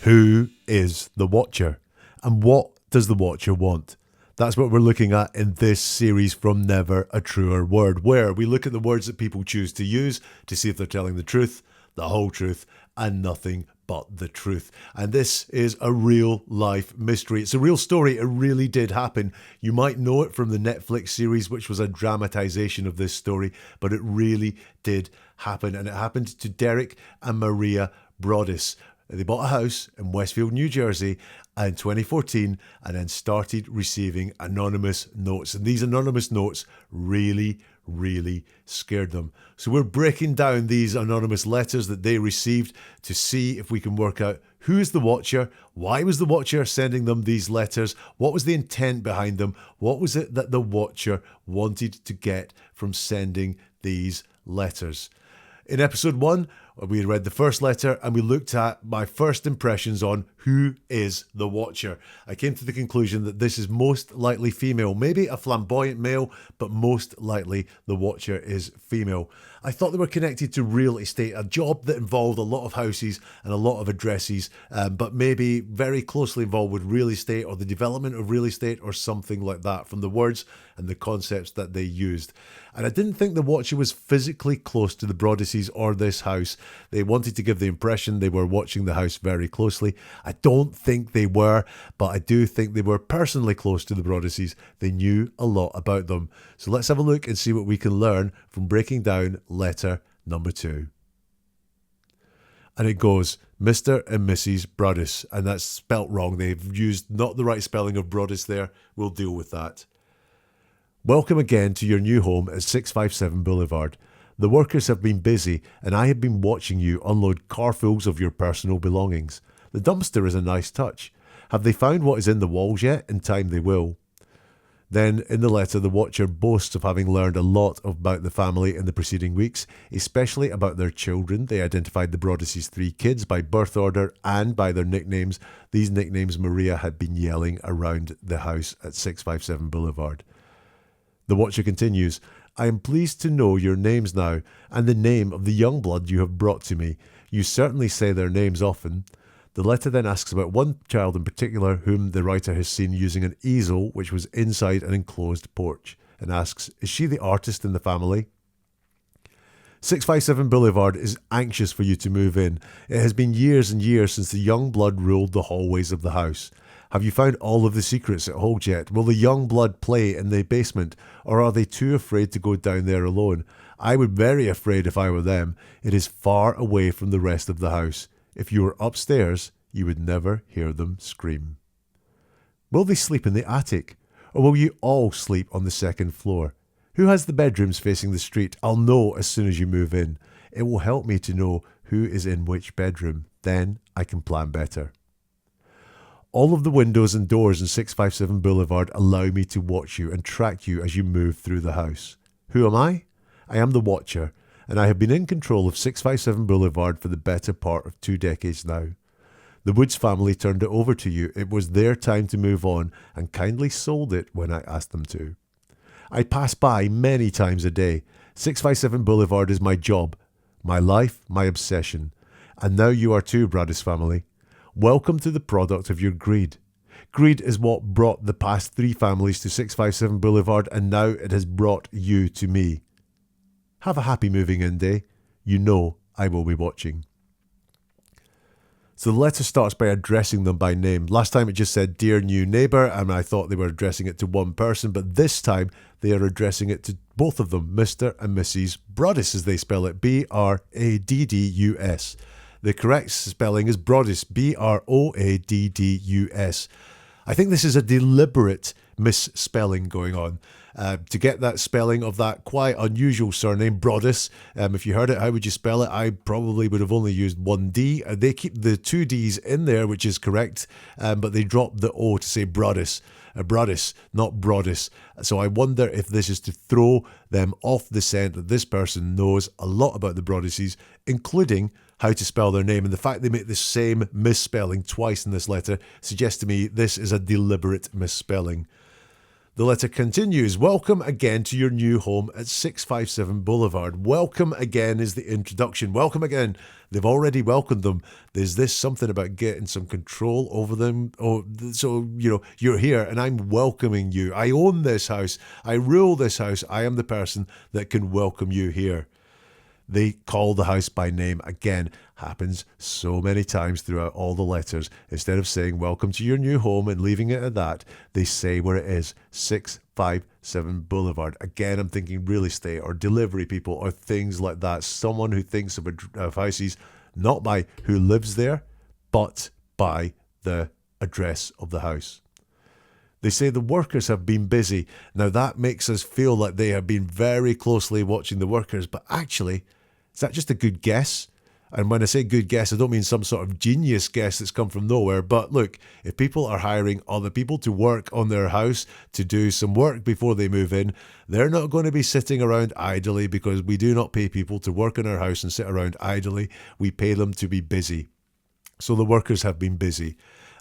Who is the Watcher? And what does the Watcher want? That's what we're looking at in this series from Never a Truer Word, where we look at the words that people choose to use to see if they're telling the truth, the whole truth, and nothing but the truth. And this is a real life mystery. It's a real story. It really did happen. You might know it from the Netflix series, which was a dramatization of this story, but it really did happen. And it happened to Derek and Maria Broaddus. They bought a house in Westfield, New Jersey in 2014 and then started receiving anonymous notes. And these anonymous notes really scared them. So we're breaking down these anonymous letters that they received to see if we can work out who is the Watcher, why was the Watcher sending them these letters, what was the intent behind them, what was it that the Watcher wanted to get from sending these letters. In episode 1, we read the first letter and we looked at my first impressions on who is the Watcher. I came to the conclusion that this is most likely female, maybe a flamboyant male, but most likely the Watcher is female. I thought they were connected to real estate, a job that involved a lot of houses and a lot of addresses, but maybe very closely involved with real estate or the development of real estate or something like that from the words and the concepts that they used. And I didn't think the Watcher was physically close to the Broadduses or this house. They wanted to give the impression they were watching the house very closely. I don't think they were, but I do think they were personally close to the Broadduses. They knew a lot about them. So let's have a look and see what we can learn from breaking down letter number 2. And it goes, Mr. and Mrs. Broaddus, and that's spelt wrong. They've used not the right spelling of Broaddus there. We'll deal with that. Welcome again to your new home at 657 Boulevard. The workers have been busy and I have been watching you unload carfuls of your personal belongings. The dumpster is a nice touch. Have they found what is in the walls yet? In time they will. Then in the letter, the Watcher boasts of having learned a lot about the family in the preceding weeks, especially about their children. They identified the Broadduses' 3 kids by birth order and by their nicknames. These nicknames Maria had been yelling around the house at 657 Boulevard. The Watcher continues, I am pleased to know your names now and the name of the young blood you have brought to me. You certainly say their names often. The letter then asks about one child in particular whom the writer has seen using an easel which was inside an enclosed porch and asks, is she the artist in the family? 657 Boulevard is anxious for you to move in. It has been years and years since the young blood ruled the hallways of the house. Have you found all of the secrets it holds yet? Will the young blood play in the basement, or are they too afraid to go down there alone? I would be very afraid if I were them. It is far away from the rest of the house. If you were upstairs, you would never hear them scream. Will they sleep in the attic, or will you all sleep on the second floor? Who has the bedrooms facing the street? I'll know as soon as you move in. It will help me to know who is in which bedroom. Then I can plan better. All of the windows and doors in 657 Boulevard allow me to watch you and track you as you move through the house. Who am I? I am the Watcher, and I have been in control of 657 Boulevard for the better part of 2 decades now. The Woods family turned it over to you. It was their time to move on and kindly sold it when I asked them to. I pass by many times a day. 657 Boulevard is my job, my life, my obsession. And now you are too, Broaddus family. Welcome to the product of your greed. Greed is what brought the past 3 families to 657 Boulevard, and now it has brought you to me. Have a happy moving in day. You know I will be watching. So the letter starts by addressing them by name. Last time it just said, Dear New Neighbour, and I thought they were addressing it to one person, but this time they are addressing it to both of them, Mr. and Mrs. Broaddus, as they spell it, Braddus. The correct spelling is Broaddus, Broaddus. I think this is a deliberate misspelling going on. To get that spelling of that quite unusual surname, Broaddus, if you heard it, how would you spell it? I probably would have only used 1 D. They keep the 2 Ds in there, which is correct, but they drop the O to say Broaddus. Broaddus, not Broaddus. So I wonder if this is to throw them off the scent that this person knows a lot about the Broadduses, including how to spell their name. And the fact they make the same misspelling twice in this letter suggests to me this is a deliberate misspelling. The letter continues. Welcome again to your new home at 657 Boulevard. Welcome again is the introduction. Welcome again. They've already welcomed them. There's this something about getting some control over them. Oh, so, you're here and I'm welcoming you. I own this house. I rule this house. I am the person that can welcome you here. They call the house by name. Again, happens so many times throughout all the letters. Instead of saying welcome to your new home and leaving it at that, they say where it is, 657 Boulevard. Again, I'm thinking real estate or delivery people or things like that. Someone who thinks of houses not by who lives there, but by the address of the house. They say the workers have been busy. Now that makes us feel like they have been very closely watching the workers, but actually, is that just a good guess? And when I say good guess, I don't mean some sort of genius guess that's come from nowhere. But look, if people are hiring other people to work on their house, to do some work before they move in, they're not going to be sitting around idly, because we do not pay people to work in our house and sit around idly. We pay them to be busy. So the workers have been busy.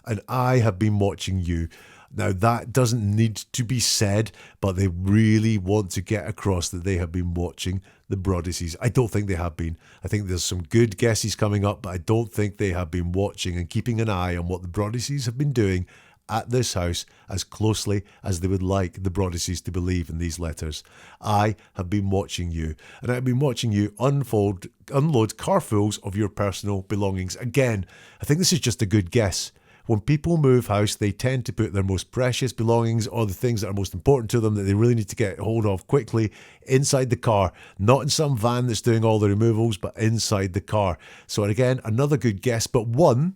And I have been watching you. Now, that doesn't need to be said, but they really want to get across that they have been watching the Broadduses. I don't think they have been. I think there's some good guesses coming up, but I don't think they have been watching and keeping an eye on what the Broadduses have been doing at this house as closely as they would like the Broadduses to believe in these letters. I have been watching you, and I've been watching you unload carfuls of your personal belongings. Again, I think this is just a good guess. When people move house, they tend to put their most precious belongings or the things that are most important to them that they really need to get hold of quickly inside the car. Not in some van that's doing all the removals, but inside the car. So again, another good guess, but one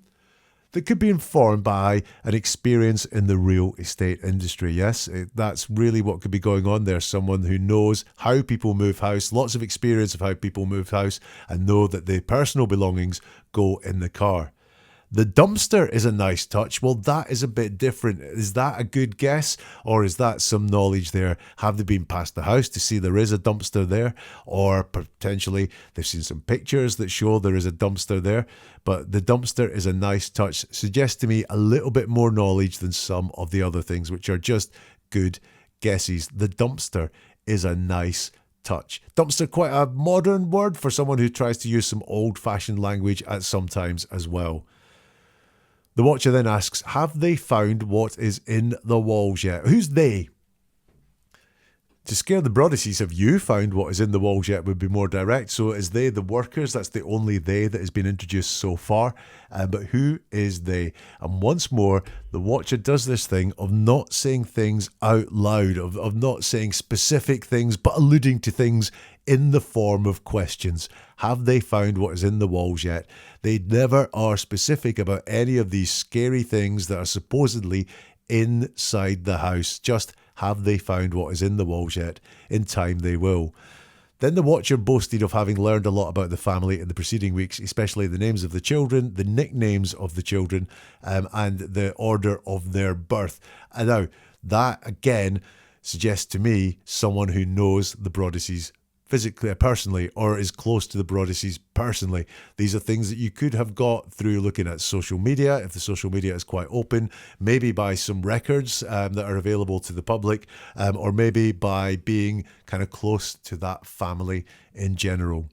that could be informed by an experience in the real estate industry. Yes, that's really what could be going on there. Someone who knows how people move house, lots of experience of how people move house, and know that the personal belongings go in the car. The dumpster is a nice touch. Well, that is a bit different. Is that a good guess, or is that some knowledge there? Have they been past the house to see there is a dumpster there, or potentially they've seen some pictures that show there is a dumpster there? But the dumpster is a nice touch. Suggests to me a little bit more knowledge than some of the other things, which are just good guesses. The dumpster is a nice touch. Dumpster, quite a modern word for someone who tries to use some old-fashioned language at some times as well. The watcher then asks, have they found what is in the walls yet? Who's they? To scare the Broadduses, have you found what is in the walls yet would be more direct. So is they the workers? That's the only they that has been introduced so far. But who is they? And once more, the watcher does this thing of not saying things out loud, of not saying specific things, but alluding to things in the form of questions. Have they found what is in the walls yet? They never are specific about any of these scary things that are supposedly inside the house. Just have they found what is in the walls yet? In time they will. Then the watcher boasted of having learned a lot about the family in the preceding weeks, especially the names of the children, the nicknames of the children, and the order of their birth. And now, that again suggests to me someone who knows the Broadduses physically, personally, or is close to the Broadduses personally. These are things that you could have got through looking at social media, if the social media is quite open, maybe by some records that are available to the public, or maybe by being kind of close to that family in general.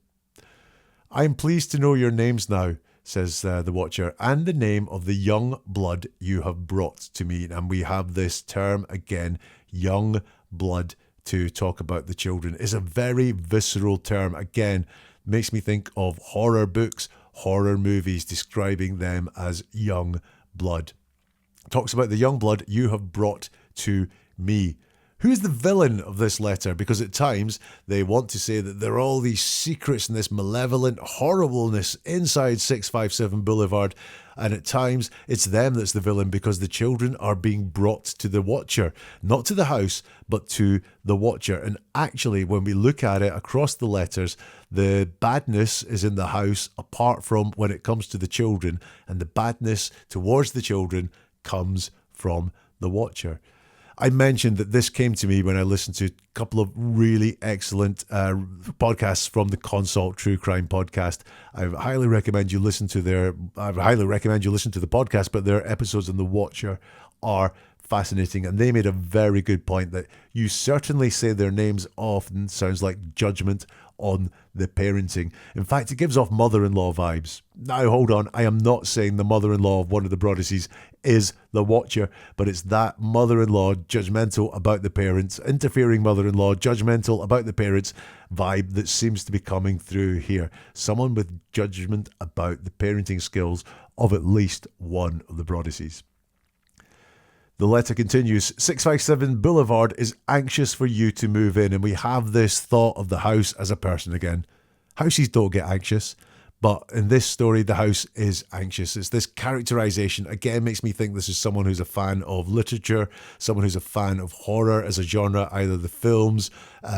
I'm pleased to know your names now, says the watcher, and the name of the young blood you have brought to me. And we have this term again, young blood, to talk about the children. Is a very visceral term. Again, makes me think of horror books, horror movies, describing them as young blood. Talks about the young blood you have brought to me. Who is the villain of this letter? Because at times they want to say that there are all these secrets and this malevolent horribleness inside 657 Boulevard. And at times it's them that's the villain, because the children are being brought to the watcher, not to the house, but to the watcher. And actually, when we look at it across the letters, the badness is in the house apart from when it comes to the children. And the badness towards the children comes from the watcher. I mentioned that this came to me when I listened to a couple of really excellent podcasts from the Consult True Crime podcast. I highly recommend you listen to the podcast, but their episodes on The Watcher are fascinating. And they made a very good point that you certainly say their names often sounds like judgment on the parenting. In fact, it gives off mother-in-law vibes. Now, hold on. I am not saying the mother-in-law of one of the Broadduses is the Watcher, but it's that mother-in-law judgmental about the parents, interfering mother-in-law judgmental about the parents vibe that seems to be coming through here. Someone with judgment about the parenting skills of at least one of the Broadduses. The letter continues, 657 Boulevard is anxious for you to move in, and we have this thought of the house as a person again. Houses don't get anxious, but in this story, the house is anxious. It's this characterization, again, makes me think this is someone who's a fan of literature, someone who's a fan of horror as a genre, either the films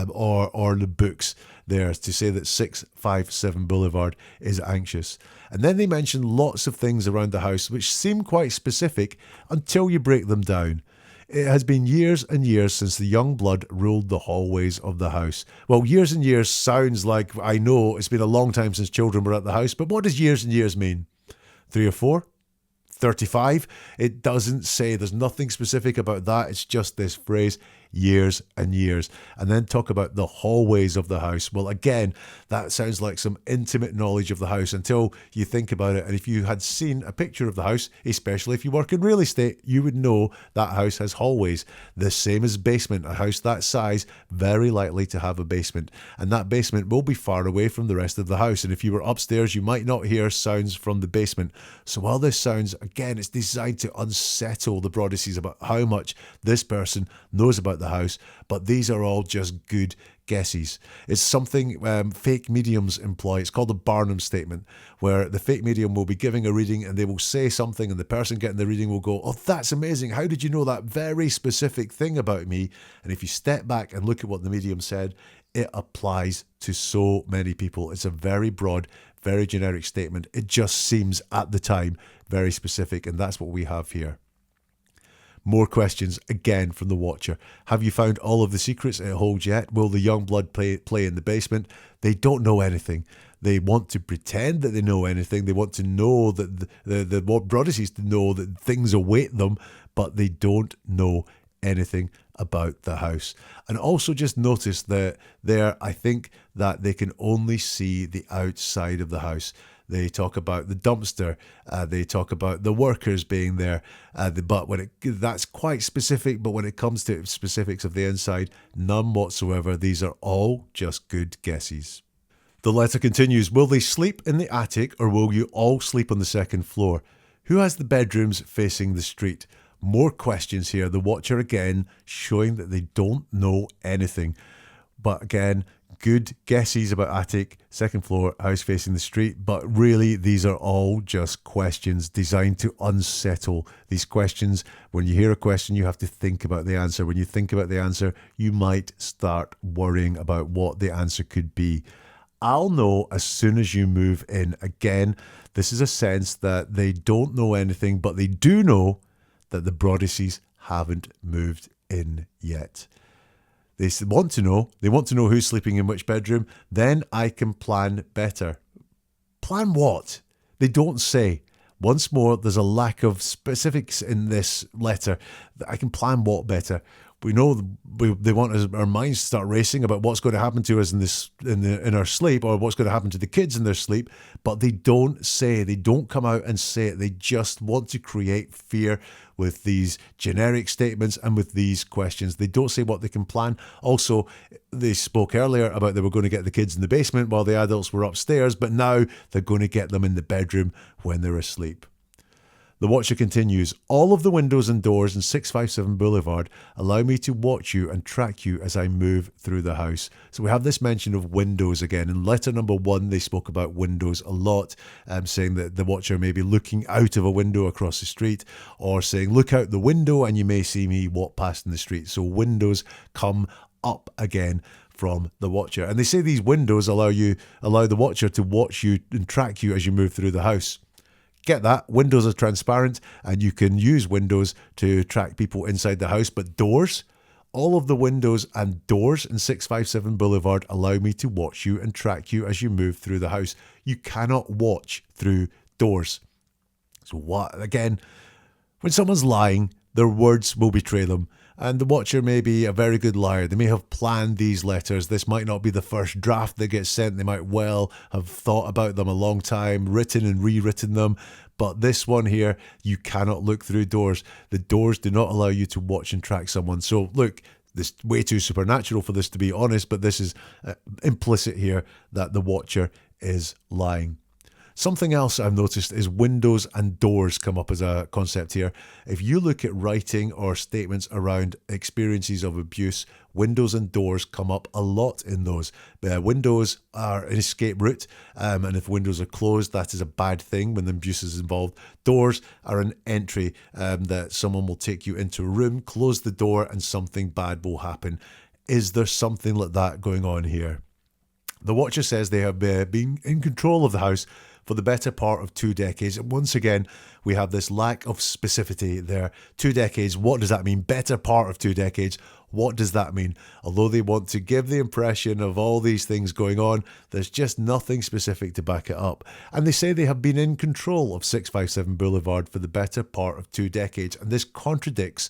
or the books there, to say that 657 Boulevard is anxious. And then they mention lots of things around the house which seem quite specific until you break them down. It has been years and years since the young blood ruled the hallways of the house. Well, years and years sounds like, I know it's been a long time since children were at the house, but what does years and years mean? 3 or 4? 35? It doesn't say. There's nothing specific about that. It's just this phrase, years and years. And then talk about the hallways of the house. Well, again, that sounds like some intimate knowledge of the house until you think about it. And if you had seen a picture of the house, especially if you work in real estate, you would know that house has hallways. The same as basement. A house that size, very likely to have a basement. And that basement will be far away from the rest of the house. And if you were upstairs, you might not hear sounds from the basement. So while this sounds, again, it's designed to unsettle the Broadduses about how much this person knows about the house, but these are all just good guesses. It's something fake mediums employ. It's called the Barnum statement, where the fake medium will be giving a reading and they will say something and the person getting the reading will go, oh, that's amazing. How did you know that very specific thing about me? And if you step back and look at what the medium said, it applies to so many people. It's a very broad, very generic statement. It just seems at the time very specific, and that's what we have here. More questions, again, from the Watcher. Have you found all of the secrets it holds yet? Will the young blood play in the basement? They don't know anything. They want to pretend that they know anything. They want to know that the Broadduses to know that things await them, but they don't know anything about the house. And also just notice that there, I think that they can only see the outside of the house. They talk about the dumpster. They talk about the workers being there. But that's quite specific. But when it comes to specifics of the inside, none whatsoever. These are all just good guesses. The letter continues. Will they sleep in the attic or will you all sleep on the second floor? Who has the bedrooms facing the street? More questions here. The Watcher again showing that they don't know anything. But again, good guesses about attic, second floor, house facing the street, but really these are all just questions designed to unsettle. These questions, when you hear a question, you have to think about the answer. When you think about the answer, you might start worrying about what the answer could be. I'll know as soon as you move in. Again, this is a sense that they don't know anything, but they do know that the Broadduses haven't moved in yet. They want to know who's sleeping in which bedroom. Then I can plan better. Plan what? They don't say. Once more, there's a lack of specifics in this letter. I can plan what better? We know they want our minds to start racing about what's going to happen to us in our sleep, or what's going to happen to the kids in their sleep, but they don't say. They don't come out and say it. They just want to create fear with these generic statements and with these questions. They don't say what they can plan. Also, they spoke earlier about they were going to get the kids in the basement while the adults were upstairs, but now they're going to get them in the bedroom when they're asleep. The Watcher continues, all of the windows and doors in 657 Boulevard allow me to watch you and track you as I move through the house. So we have this mention of windows again. In letter number 1, they spoke about windows a lot, saying that the Watcher may be looking out of a window across the street, or saying, look out the window and you may see me walk past in the street. So windows come up again from the Watcher. And they say these windows allow the Watcher to watch you and track you as you move through the house. Get that? Windows are transparent and you can use windows to track people inside the house, but doors? All of the windows and doors in 657 Boulevard allow me to watch you and track you as you move through the house. You cannot watch through doors. So what? Again, when someone's lying, Their words will betray them. And the Watcher may be a very good liar. They may have planned these letters. This might not be the first draft that gets sent. They might well have thought about them a long time, written and rewritten them. But this one here, you cannot look through doors. The doors do not allow you to watch and track someone. So look, this is way too supernatural for this to be honest, but this is implicit here that the Watcher is lying. Something else I've noticed is windows and doors come up as a concept here. If you look at writing or statements around experiences of abuse, windows and doors come up a lot in those. Windows are an escape route, and if windows are closed, that is a bad thing when the abuse is involved. Doors are an entry that someone will take you into a room, close the door, and something bad will happen. Is there something like that going on here? The Watcher says they have been in control of the house for the better part of 2 decades. And once again, we have this lack of specificity there. 2 decades, what does that mean? Better part of 2 decades, what does that mean? Although they want to give the impression of all these things going on, there's just nothing specific to back it up. And they say they have been in control of 657 Boulevard for the better part of 2 decades. And this contradicts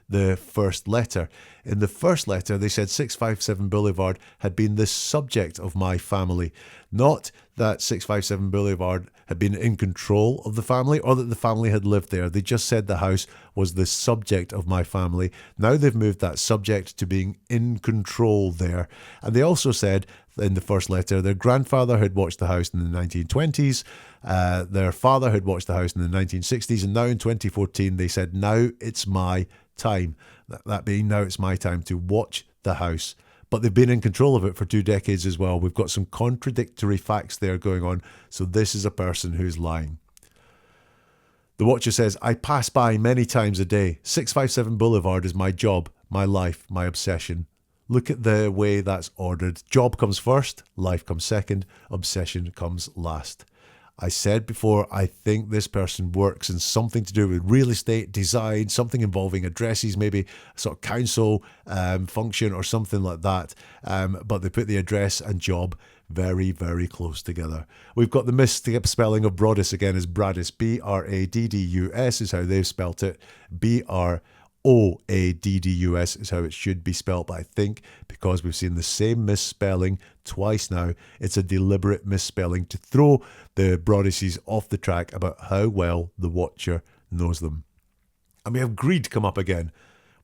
the first letter. In the first letter, they said 657 Boulevard had been the subject of my family. Not that 657 Boulevard had been in control of the family or that the family had lived there. They just said the house was the subject of my family. Now they've moved that subject to being in control there. And they also said in the first letter, their grandfather had watched the house in the 1920s. Their father had watched the house in the 1960s. And now in 2014, they said, now it's my time. That being, now it's my time to watch the house. But they've been in control of it for 2 decades as well. We've got some contradictory facts there going on. So this is a person who's lying. The Watcher says, I pass by many times a day. 657 Boulevard is my job, my life, my obsession. Look at the way that's ordered. Job comes first, life comes second, obsession comes last. I said before, I think this person works in something to do with real estate, design, something involving addresses, maybe a sort of council function or something like that. But they put the address and job very, very close together. We've got the misspelling of Broaddus again as Broaddus. Braddus is how they've spelt it. Broaddus is how it should be spelled, but I think because we've seen the same misspelling twice now, it's a deliberate misspelling to throw the Broadduses off the track about how well the Watcher knows them. And we have greed come up again.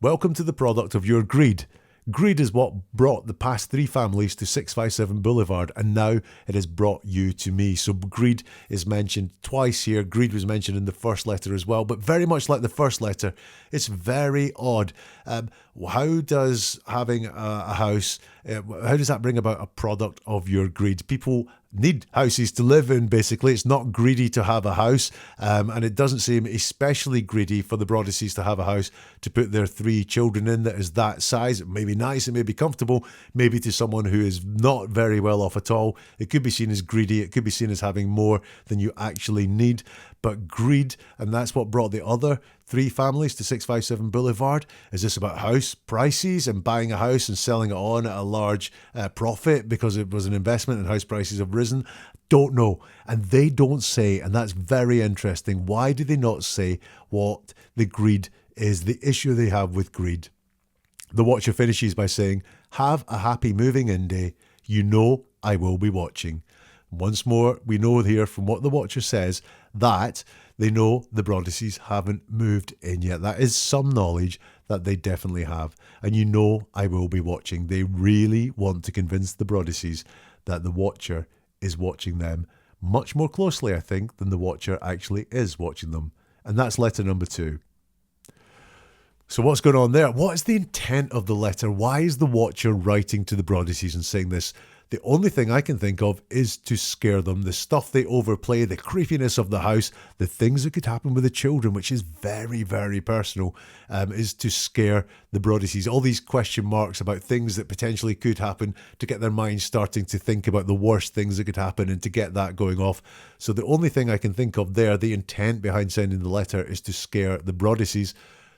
Welcome to the product of your greed. Greed is what brought the past 3 families to 657 Boulevard, and now it has brought you to me. So greed is mentioned twice here. Greed was mentioned in the first letter as well, but very much like the first letter, it's very odd. How does having a house, how does that bring about a product of your greed? People need houses to live in, basically. It's not greedy to have a house, and it doesn't seem especially greedy for the Broadduses to have a house to put their 3 children in that is that size. It may be nice, it may be comfortable, maybe to someone who is not very well off at all. It could be seen as greedy, it could be seen as having more than you actually need. But greed, and that's what brought the other 3 families to 657 Boulevard. Is this about house prices and buying a house and selling it on at a large profit because it was an investment and house prices have risen? Don't know. And they don't say, and that's very interesting. Why do they not say what the greed is, the issue they have with greed? The Watcher finishes by saying, have a happy moving in day. You know I will be watching. Once more, we know here from what the Watcher says that they know the Broadduses haven't moved in yet. That is some knowledge that they definitely have. And you know I will be watching. They really want to convince the Broadduses that the Watcher is watching them much more closely, I think, than the Watcher actually is watching them. And that's letter number 2. So what's going on there? What is the intent of the letter? Why is the Watcher writing to the Broadduses and saying this? The only thing I can think of is to scare them. The stuff they overplay, the creepiness of the house, the things that could happen with the children, which is very, very personal, is to scare the Broadduses. All these question marks about things that potentially could happen to get their minds starting to think about the worst things that could happen and to get that going off. So the only thing I can think of there, the intent behind sending the letter, is to scare the Broadduses.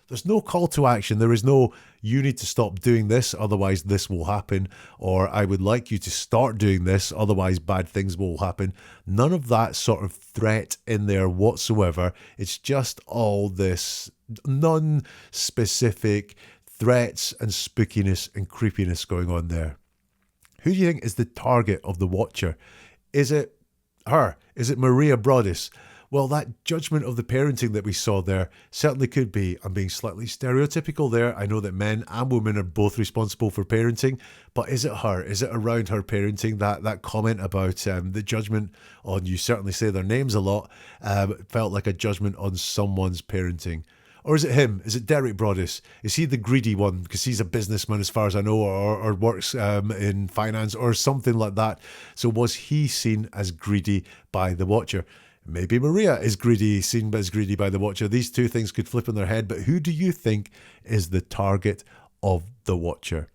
There's no call to action. There is no, you need to stop doing this, otherwise this will happen. Or I would like you to start doing this, otherwise bad things will happen. None of that sort of threat in there whatsoever. It's just all this non-specific threats and spookiness and creepiness going on there. Who do you think is the target of the Watcher? Is it her? Is it Maria Broaddus? Well, that judgment of the parenting that we saw there certainly could be. I'm being slightly stereotypical there. I know that men and women are both responsible for parenting, but is it her? Is it around her parenting? That comment about the judgment on, you certainly say their names a lot, felt like a judgment on someone's parenting. Or is it him? Is it Derek Broaddus? Is he the greedy one because he's a businessman as far as I know, or works in finance or something like that? So was he seen as greedy by the Watcher? Maybe Maria is greedy, seen as greedy by the Watcher. These two things could flip on their head, but who do you think is the target of the Watcher?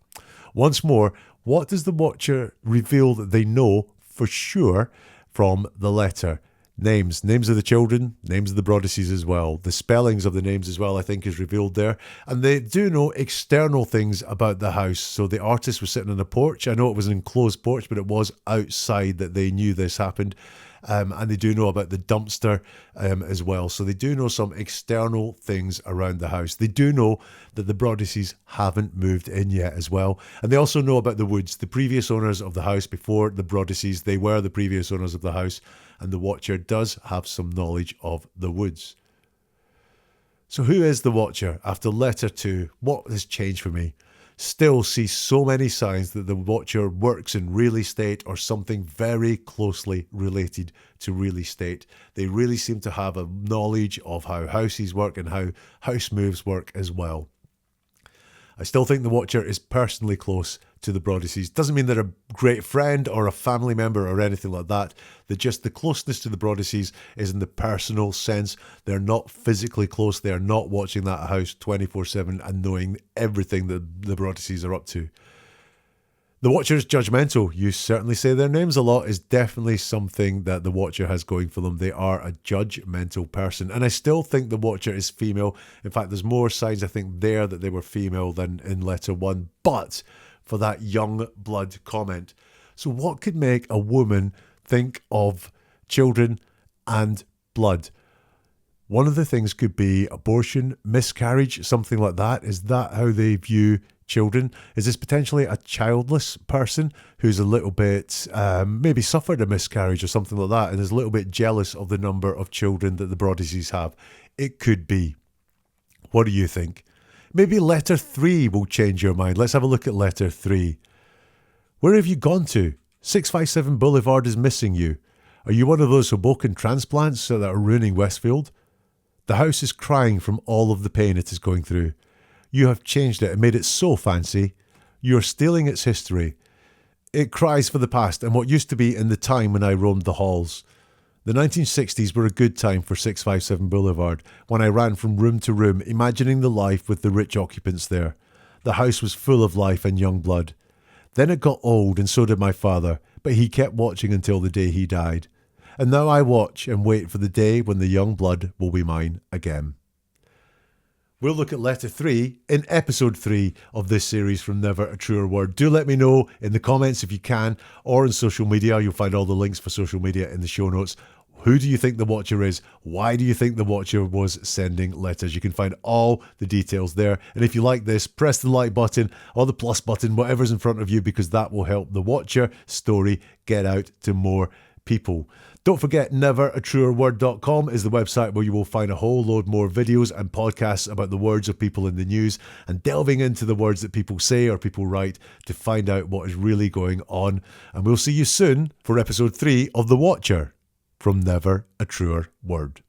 Once more, what does the Watcher reveal that they know for sure from the letter? Names of the children, names of the Broadduses as well. The spellings of the names as well, I think, is revealed there. And they do know external things about the house. So the artist was sitting on a porch. I know it was an enclosed porch, but it was outside that they knew this happened. And they do know about the dumpster as well. So they do know some external things around the house. They do know that the Broadduses haven't moved in yet as well. And they also know about the woods. The previous owners of the house before the Broadduses, they were the previous owners of the house. And the Watcher does have some knowledge of the woods. So who is the Watcher? After letter 2, what has changed for me? Still see so many signs that the Watcher works in real estate or something very closely related to real estate. They really seem to have a knowledge of how houses work and how house moves work as well. I still think the Watcher is personally close to the Broadduses. Doesn't mean they're a great friend or a family member or anything like that. The closeness to the Broadduses is in the personal sense. They're not physically close. They are not watching that house 24/7 and knowing everything that the Broadduses are up to. The Watcher is judgmental. You certainly say their names a lot is definitely something that the Watcher has going for them. They are a judgmental person. And I still think the Watcher is female. In fact, there's more signs, I think, there that they were female than in letter 1. But for that young blood comment. So what could make a woman think of children and blood? One of the things could be abortion, miscarriage, something like that. Is that how they view children? Is this potentially a childless person who's a little bit, maybe suffered a miscarriage or something like that and is a little bit jealous of the number of children that the Broadduses have? It could be. What do you think? Maybe letter 3 will change your mind. Let's have a look at letter 3. Where have you gone to? 657 Boulevard is missing you. Are you one of those Hoboken transplants that are ruining Westfield? The house is crying from all of the pain it is going through. You have changed it and made it so fancy. You are stealing its history. It cries for the past and what used to be in the time when I roamed the halls. The 1960s were a good time for 657 Boulevard, when I ran from room to room, imagining the life with the rich occupants there. The house was full of life and young blood. Then it got old, and so did my father, but he kept watching until the day he died. And now I watch and wait for the day when the young blood will be mine again. We'll look at letter 3 in episode 3 of this series from Never a Truer Word. Do let me know in the comments if you can, or on social media. You'll find all the links for social media in the show notes. Who do you think the Watcher is? Why do you think the Watcher was sending letters? You can find all the details there. And if you like this, press the like button or the plus button, whatever's in front of you, because that will help the Watcher story get out to more people. Don't forget, neveratruerword.com is the website where you will find a whole load more videos and podcasts about the words of people in the news and delving into the words that people say or people write to find out what is really going on. And we'll see you soon for episode 3 of The Watcher from Never a Truer Word.